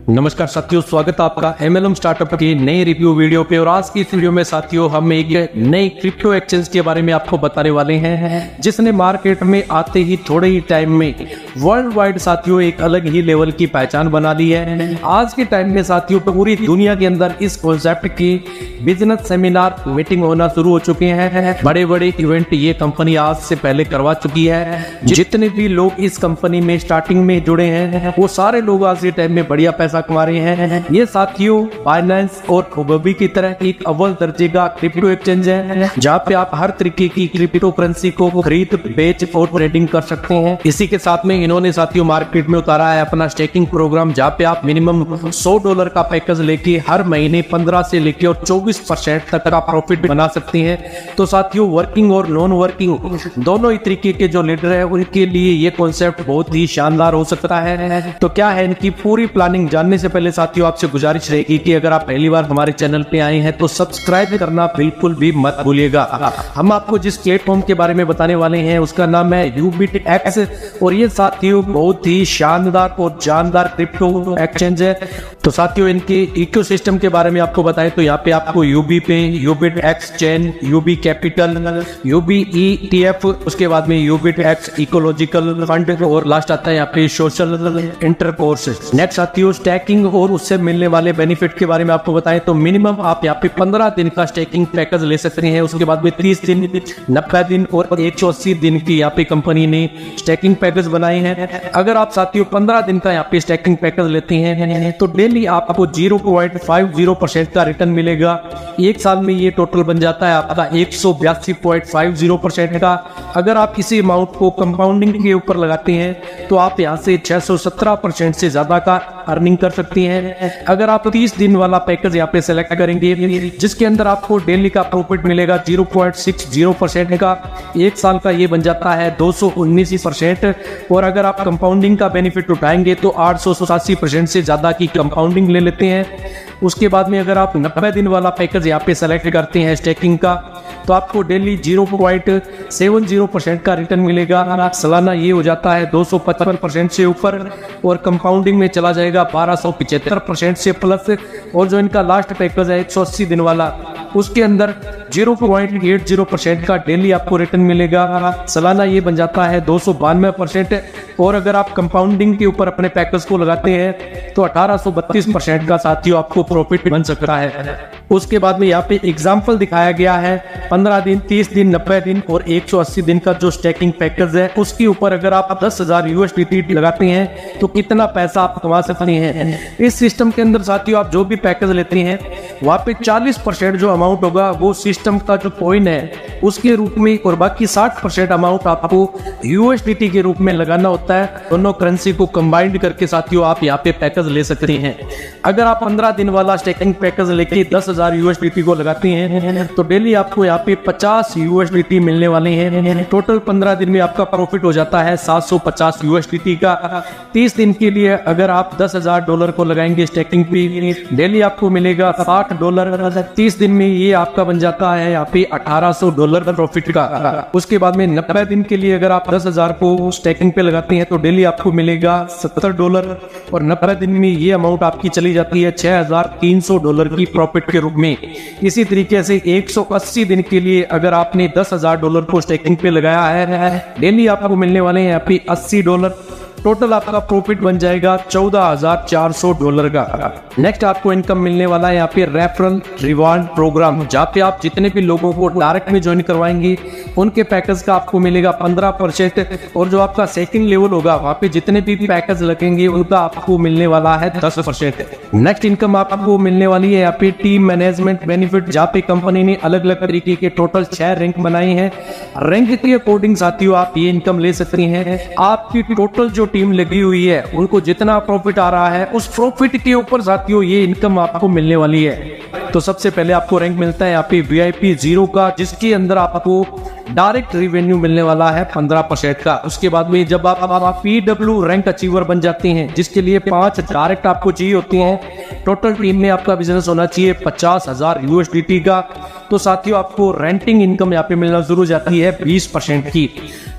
नमस्कार साथियों, स्वागत है आपका MLM स्टार्टअप की नई रिव्यू वीडियो पे। और आज की इस वीडियो में साथियों हम एक नई क्रिप्टो एक्सचेंज के बारे में आपको बताने वाले हैं, जिसने मार्केट में आते ही थोड़े ही टाइम में वर्ल्ड वाइड साथियों एक अलग ही लेवल की पहचान बना ली है। आज के टाइम में साथियों पूरी दुनिया के अंदर इस कॉन्सेप्ट की बिजनेस सेमिनार मीटिंग होना शुरू हो चुके हैं। बड़े बड़े इवेंट ये कंपनी आज से पहले करवा चुकी है। जितने भी लोग इस कंपनी में स्टार्टिंग में जुड़े हैं वो सारे लोग आज के टाइम में बढ़िया पैसा कमा रहे हैं। ये साथियों बाइनेंस और हुओबी की तरह एक अव्वल दर्जे का क्रिप्टो एक्सचेंज है, जहाँ पे आप हर तरीके की क्रिप्टो करेंसी को खरीद बेच और ट्रेडिंग कर सकते हैं। इसी के साथ में इन्होंने साथियों मार्केट में उतारा है अपना स्टेकिंग प्रोग्राम, जहाँ पे आप मिनिमम $100 का पैकेज लेके हर महीने 15 से लेके और 24% तक का प्रॉफिट बना सकते हैं। तो साथियों वर्किंग और नॉन वर्किंग दोनों ही तरीके के जो लीडर है उनके लिए ये कॉन्सेप्ट बहुत ही शानदार हो सकता है। तो क्या है इनकी पूरी प्लानिंग जानने से पहले साथियों आपसे गुजारिश रहेगी कि अगर आप पहली बार हमारे चैनल पे आए हैं तो सब्सक्राइब करना बिल्कुल भी मत भूलिएगा। हम आपको जिस प्लेटफॉर्म के बारे में बताने वाले हैं उसका नाम है UBitX, और ये साथियों बहुत ही शानदार और जानदार क्रिप्टो एक्सचेंज है। तो साथियों इनके इकोसिस्टम के बारे में आपको बताएं तो यहाँ पे आपको UBPay, UBitX chain, UB capital, UBETF, उसके बाद में UBitX इकोलॉजिकल फंड और लास्ट आता है यहाँ पे सोशल इंटरकोर्स। नेक्स्ट साथियों स्टैकिंग और उससे मिलने वाले बेनिफिट के बारे में आपको बताएं तो मिनिमम आप यहाँ पे 15 दिन का स्टैकिंग पैकेज ले सकते हैं। उसके बाद में 30 दिन, 90 दिन और 180 दिन की यहाँ पे कंपनी ने स्टैकिंग पैकेज बनाए हैं। अगर आप साथियों 15 दिन का यहाँ पे स्टैकिंग पैकेज लेते हैं तो डेली आपको 0.50% का रिटर्न मिलेगा। एक साल में ये टोटल बन जाता है आपका 182.50% का। अगर आप इसी अमाउंट को कंपाउंडिंग के ऊपर लगाते हैं तो आप यहाँ से 617% से ज्यादा का अर्निंग कर सकती हैं। अगर आप 30 दिन वाला पैकेज यहाँ पे सेलेक्ट करेंगे जिसके अंदर आपको डेली का प्रॉफिट मिलेगा 0.60% का, एक साल का ये बन जाता है 219%। और अगर आप कंपाउंडिंग का बेनिफिट उठाएंगे तो 887% से ज्यादा की कंपाउंडिंग ले लेते हैं। उसके बाद में अगर आप 90 दिन वाला पैकेज यहाँ पे सेलेक्ट करते हैं स्टेकिंग का तो आपको डेली 0.70% का रिटर्न मिलेगा। सालाना ये हो जाता है 255% से ऊपर, और कंपाउंडिंग में चला जाएगा 1275% से प्लस। और जो इनका लास्ट पैकेज है 180 दिन वाला, उसके अंदर 0.80% का डेली आपको रिटर्न मिलेगा। सालाना ये बन जाता है 292%। और अगर आप कंपाउंडिंग के ऊपर अपने पैकेज को लगाते हैं तो 1832% का साथियों आपको प्रॉफिट बन सकता है। उसके बाद में यहाँ पे एग्जाम्पल दिखाया गया है 15 दिन, 30 दिन, 90 दिन और 180 दिन का जो स्टैकिंग पैकेज है उसके ऊपर अगर आप 10,000 USDT लगाते हैं तो कितना पैसा आप कमा सकते हैं। इस सिस्टम के अंदर साथियों आप जो भी पैकेज लेते हैं वहाँ पे 40% जो अमाउंट होगा वो सिस्टम का जो कॉइन है उसके रूप में, और बाकी 60% अमाउंट आपको USDT के रूप में लगाना होता है। दोनों करेंसी को कंबाइंड करके साथियों आप यहाँ पे पैकेज ले सकते हैं। अगर आप 15 दिन वाला स्टैकिंग पैकेज लेके 10,000 USDT को लगाते हैं तो डेली आपको यहाँ पे 50 USDT मिलने वाले हैं। टोटल 15 दिन में आपका प्रॉफिट हो जाता है 750 USDT का। 30 दिन के लिए अगर आप $10,000 को लगाएंगे स्टैकिंग पे, डेली आपको मिलेगा $60। 30 दिन में ये आपका बन जाता है यहाँ पे $1800 प्रॉफिट का। उसके बाद में 90 दिन के लिए अगर आप 10,000 को स्टैकिंग पे लगाते हैं तो डेली आपको मिलेगा $70, और 90 दिन में ये अमाउंट आपकी चली जाती है $6,300 की प्रॉफिट के रूप में। इसी तरीके से 180 दिन के लिए अगर आपने $10,000 को स्टैकिंग पे लगाया है, डेली आपको मिलने वाले हैं यहाँ पे $80। टोटल आपका प्रॉफिट बन जाएगा $14,400 का। नेक्स्ट आपको इनकम मिलने वाला है यहाँ पे रेफरल रिवार्ड प्रोग्राम, जहाँ पे आप जितने भी लोगों को डायरेक्ट में ज्वाइन करवाएंगे उनके पैकेज का आपको मिलेगा 15%, और जो आपका सेकंड लेवल होगा वहाँ पे जितने भी पैकेज लगेंगे उनका आपको मिलने वाला है 10%। नेक्स्ट इनकम आपको मिलने वाली है यहाँ पे टीम मैनेजमेंट बेनिफिट, जहाँ पे कंपनी ने अलग अलग तरीके के टोटल 6 रैंक बनाए हैं। रैंक के अकॉर्डिंग साथियों आप ये इनकम ले सकते हैं। आपकी टोटल जो टीम लगी हुई है उनको जितना प्रॉफिट आ रहा है उस प्रॉफिट के ऊपर साथियों ये इनकम आपको मिलने वाली है। तो सबसे पहले आपको रैंक मिलता है यहाँ पे VIP 0 का, जिसके अंदर आपको डायरेक्ट रिवेन्यू मिलने वाला है 15% का। उसके बाद में जब आप PW रैंक अचीवर बन जाते हैं जिसके लिए 5 डायरेक्ट आपको चाहिए होते हैं, टोटल टीम में आपका बिजनेस होना चाहिए 50,000 USDT का, तो साथियों आपको रेंटिंग इनकम यहाँ पे मिलना शुरू हो जाती है 20% की।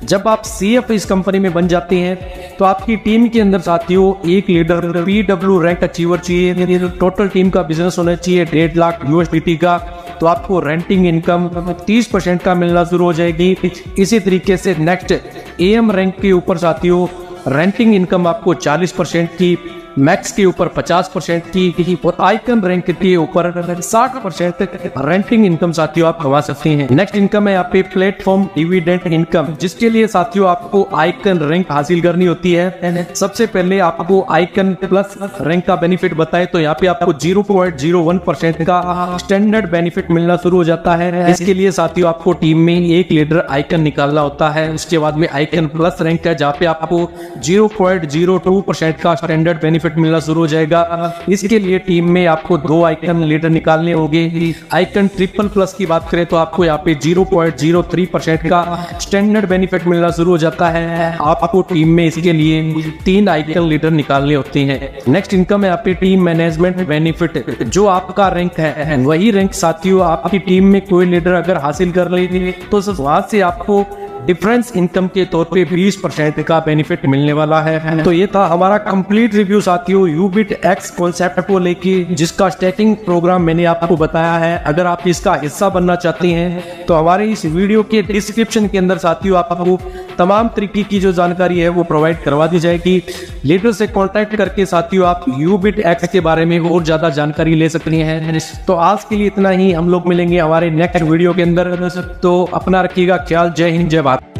जब आप CF इस कंपनी में बन जाते हैं तो आपकी टीम के अंदर साथियों एक लीडर PW रैंक अचीवर चाहिए। टोटल टीम का बिजनेस होना चाहिए 1.5 लाख USDT का। तो आपको रेंटिंग इनकम 30% का मिलना शुरू हो जाएगी। इसी तरीके से नेक्स्ट AM रैंक के ऊपर साथियों रेंटिंग इनकम आपको 40% की, मैक्स के ऊपर 50% की और आइकन रैंक के ऊपर 60% रेंटिंग इनकम साथियों आप कमा सकते हैं। नेक्स्ट इनकम है यहाँ पे प्लेटफॉर्म डिविडेंड इनकम, जिसके लिए साथियों आपको आइकन रैंक हासिल करनी होती है। सबसे पहले आपको आइकन प्लस रैंक का बेनिफिट बताए तो यहाँ पे आपको 0.01% का स्टैंडर्ड बेनिफिट मिलना शुरू हो जाता है। इसके लिए साथियों आपको टीम में एक लीडर आइकन निकालना होता है। उसके बाद में आइकन प्लस रैंक है जहाँ पे आपको 0.02% का स्टैंडर्ड बेनिफिट मिलना शुरू हो जाएगा। इसके लिए टीम में आपको 2 आइकन लीडर निकालने होंगे। आइकन ट्रिपल प्लस की बात करें तो आपको यहाँ पे 0.03% का स्टैंडर्ड बेनिफिट मिलना शुरू हो जाता है। आपको टीम में इसके लिए 3 आइकन लीडर निकालने होते हैं। नेक्स्ट इनकम है यहाँ पे टीम मैनेजमेंट बेनिफिट। जो आपका रैंक है वही रैंक साथियों आपकी टीम में कोई लीडर अगर हासिल कर ले तो वहां से आपको डिफरेंस इनकम के तौर पे 20% का बेनिफिट मिलने वाला है। तो ये था हमारा कंप्लीट रिव्यू साथियों यूबिट एक्स कॉन्सेप्ट को लेके, जिसका स्टैकिंग प्रोग्राम मैंने आपको बताया है। अगर आप इसका हिस्सा बनना चाहते हैं तो हमारे इस वीडियो के डिस्क्रिप्शन के अंदर साथियों आपको तमाम तरीके की जो जानकारी है वो प्रोवाइड करवा दी जाएगी। लीडर से कांटेक्ट करके साथियों आप यूबिट एक्स के बारे में और ज्यादा जानकारी ले सकते हैं। तो आज के लिए इतना ही, हम लोग मिलेंगे हमारे नेक्स्ट वीडियो के अंदर। तो अपना रखिएगा ख्याल। जय हिंद, जय भारत।